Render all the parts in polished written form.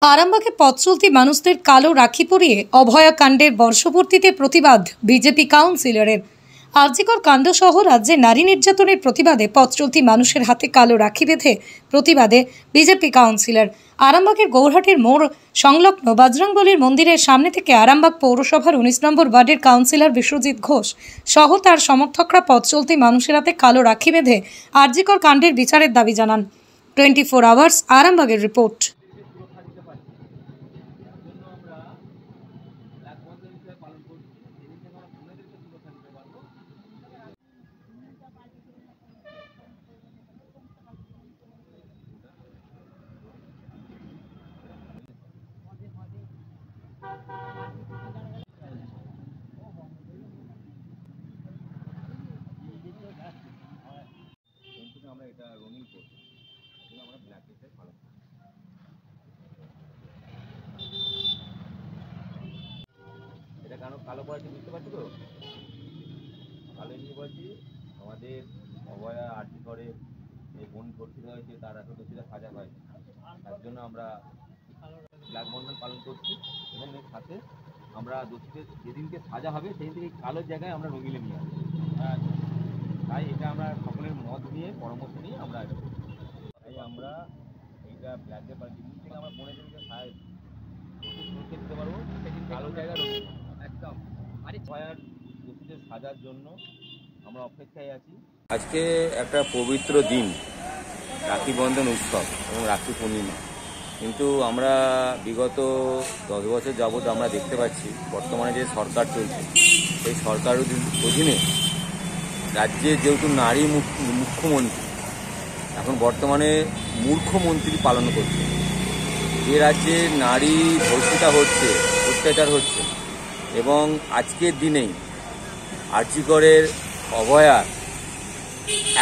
আরামবাগে পথ চলতি মানুষদের কালো রাখি পরিয়ে অভয়াকাণ্ডের বর্ষপূর্তিতে প্রতিবাদ বিজেপি কাউন্সিলরের। আরজিকর কাণ্ড সহ রাজ্যে নারী নির্যাতনের প্রতিবাদে পথ চলতি মানুষের হাতে কালো রাখি বেঁধে প্রতিবাদে বিজেপি কাউন্সিলর। আরামবাগের গৌরহাটির মোড় সংলগ্ন বজরংবলীর মন্দিরের সামনে থেকে আরামবাগ পৌরসভার 19 নম্বর ওয়ার্ডের কাউন্সিলর বিশ্বজিৎ ঘোষ সহ তার সমর্থকরা পথ চলতি মানুষের হাতে কালো রাখি বেঁধে আরজিকর কাণ্ডের বিচারের দাবি জানান। 24 আওয়ার্স আরামবাগের রিপোর্ট। আমরা এটা রঙিন করব, আমরা ব্ল্যাক এটাই ভালো। এটা কেন কালো করেছি বুঝতে পারছো তো? কালো এমনি করেছি, আমাদের অভয়া আরজি করে যে বোন ভর্তি হয়েছে তার এত দোষীরা সাজা হয়, তার জন্য আমরা ব্ল্যাক বন্ধন পালন করছি এবং এর সাথে আমরা দোষীদের যেদিনকে সাজা হবে সেই থেকে কালোর জায়গায় আমরা রঙিলে নিয়ে আসবো। তাই এটা আমরা সকলের মত নিয়ে পরামর্শ নিয়ে আমরা এটা করছি। তাই আমরা এইটা ব্ল্যাকের যেদিন থেকে আমরা মনে দিনকে দিতে পারবো সেদিন কালো জায়গা রঙিন একদম ভয়ার দোষীদের সাজার জন্য আমরা অপেক্ষায় আছি। আজকে একটা পবিত্র দিন, রাখি বন্ধন উৎসব এবং রাখি পূর্ণিমা, কিন্তু আমরা বিগত 10 বছর যাবৎ আমরা দেখতে পাচ্ছি বর্তমানে যে সরকার চলছে সেই সরকারের অধীনে রাজ্যে যেহেতু নারী মুখ্যমন্ত্রী এখন বর্তমানে মূর্খমন্ত্রী পালন করছে, যে রাজ্যে নারী ধর্ষিতা হচ্ছে, অত্যাচার হচ্ছে এবং আজকের দিনেই আরজিকরের অভয়ার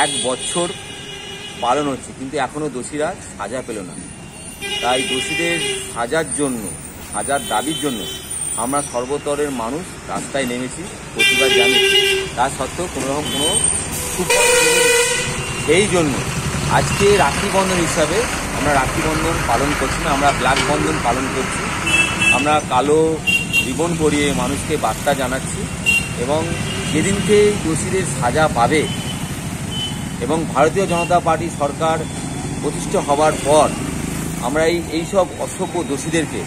1 বছর পালন হচ্ছে কিন্তু এখনও দোষীরা সাজা পেল না। তাই দোষীদের সাজার জন্য, সাজার দাবির জন্য আমরা সর্বস্তরের মানুষ রাস্তায় নেমেছি, প্রতিবাদ জানিয়েছি। তা সত্ত্বেও কোনোরকম কোনো সুফল সেই জন্য আজকে রাখি বন্ধন হিসাবে আমরা রাখি বন্ধন পালন করছি না, আমরা ব্ল্যাক বন্ধন পালন করছি। আমরা কালো রিবন পরিয়ে মানুষকে বার্তা জানাচ্ছি এবং যেদিনকে দোষীদের সাজা পাবে এবং ভারতীয় জনতা পার্টি সরকার প্রতিষ্ঠা হবার পর আমরা এইসব অসভ্য দোষীদেরকে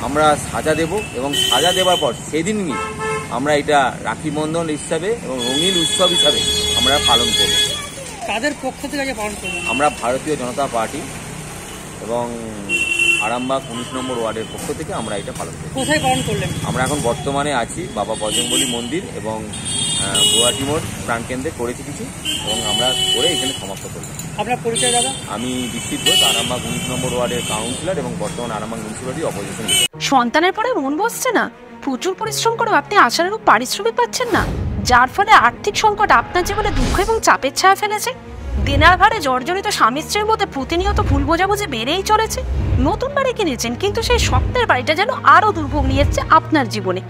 আমরা সাজা দেব এবং সাজা দেওয়ার পর সেদিনই আমরা এটা রাখি বন্ধন হিসাবে এবং রঙিন উৎসব হিসাবে আমরা পালন করব। তাদের পক্ষ থেকে পালন করব আমরা ভারতীয় জনতা পার্টি এবং আরামবাগ 19 নম্বর ওয়ার্ডের পক্ষ থেকে আমরা এটা পালন করব। কোথায় পালন করলেন? আমরা এখন বর্তমানে আছি বাবা বজরংবলী মন্দির এবং গৌরহাটি মোড় প্রাণকেন্দ্রে করেছি কিছু এবং আমরা করে এখানে সমাপ্ত করলাম। আপনার পরিচয় দাদা? আমি বিশ্বজিৎ ঘোষ, আরামবাগ 19 নম্বর ওয়ার্ডের কাউন্সিলর এবং বর্তমানে আরামবাগ মিউনিসিপ্যালিটি অপোজিশন। সন্তানের পরে মন বসছে না, প্রচুর পরিশ্রম করেও আপনি আশানুরূপ পারিশ্রমিক পাচ্ছেন না, যার ফলে আর্থিক সংকট আপনার জীবনে দুঃখ এবং চাপের ছায়া ফেলেছে। দিনার ভারে জর্জরিত স্বামী স্ত্রীর মধ্যে প্রতিনিয়ত ভুল বোঝাবুঝি বেড়েই চলেছে। নতুন বাড়ি কিনেছেন কিন্তু সেই স্বপ্নের বাড়িটা যেন আরো দুর্ভোগ নিয়ে এসছে আপনার জীবনে।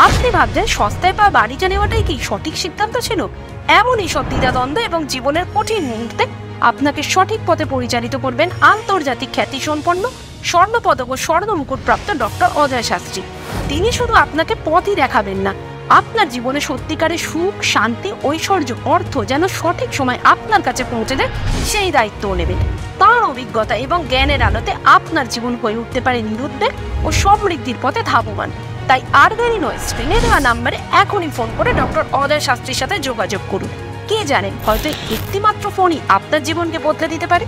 আপনি ভাবছেন সস্তায় পাওয়া বাড়িটা নেওয়াটাই কি সঠিক সিদ্ধান্ত ছিল? এমনই সব দ্বিধাদ্বন্দ্ব এবং জীবনের কঠিন মুহূর্তে আপনাকে সঠিক পথে পরিচালিত করবেন আন্তর্জাতিক খ্যাতিসম্পন্ন স্বর্ণপদক ও স্বর্ণ মুকুটপ্রাপ্ত ডক্টর অজয় শাস্ত্রী। তিনি শুধু আপনাকে পথই দেখাবেন না, আপনার জীবনে সত্যিকারের সুখ, শান্তি, ঐশ্বর্য, অর্থ যেন সঠিক সময় আপনার কাছে পৌঁছে দেয় সেই দায়িত্বও নেবেন। তাঁর অভিজ্ঞতা এবং জ্ঞানের আলোতে আপনার জীবন হয়ে উঠতে পারে নিরুদ্বেগ ও সমৃদ্ধির পথে ধাবমান। তাই আর দেরি নয়, স্ক্রিনে দেওয়া নাম্বারে এখনই ফোন করে ডক্টর অজয় শাস্ত্রীর সাথে যোগাযোগ করুন। কে জানেন, হয়তো একটিমাত্র ফোনই আপনার জীবনকে বদলে দিতে পারে।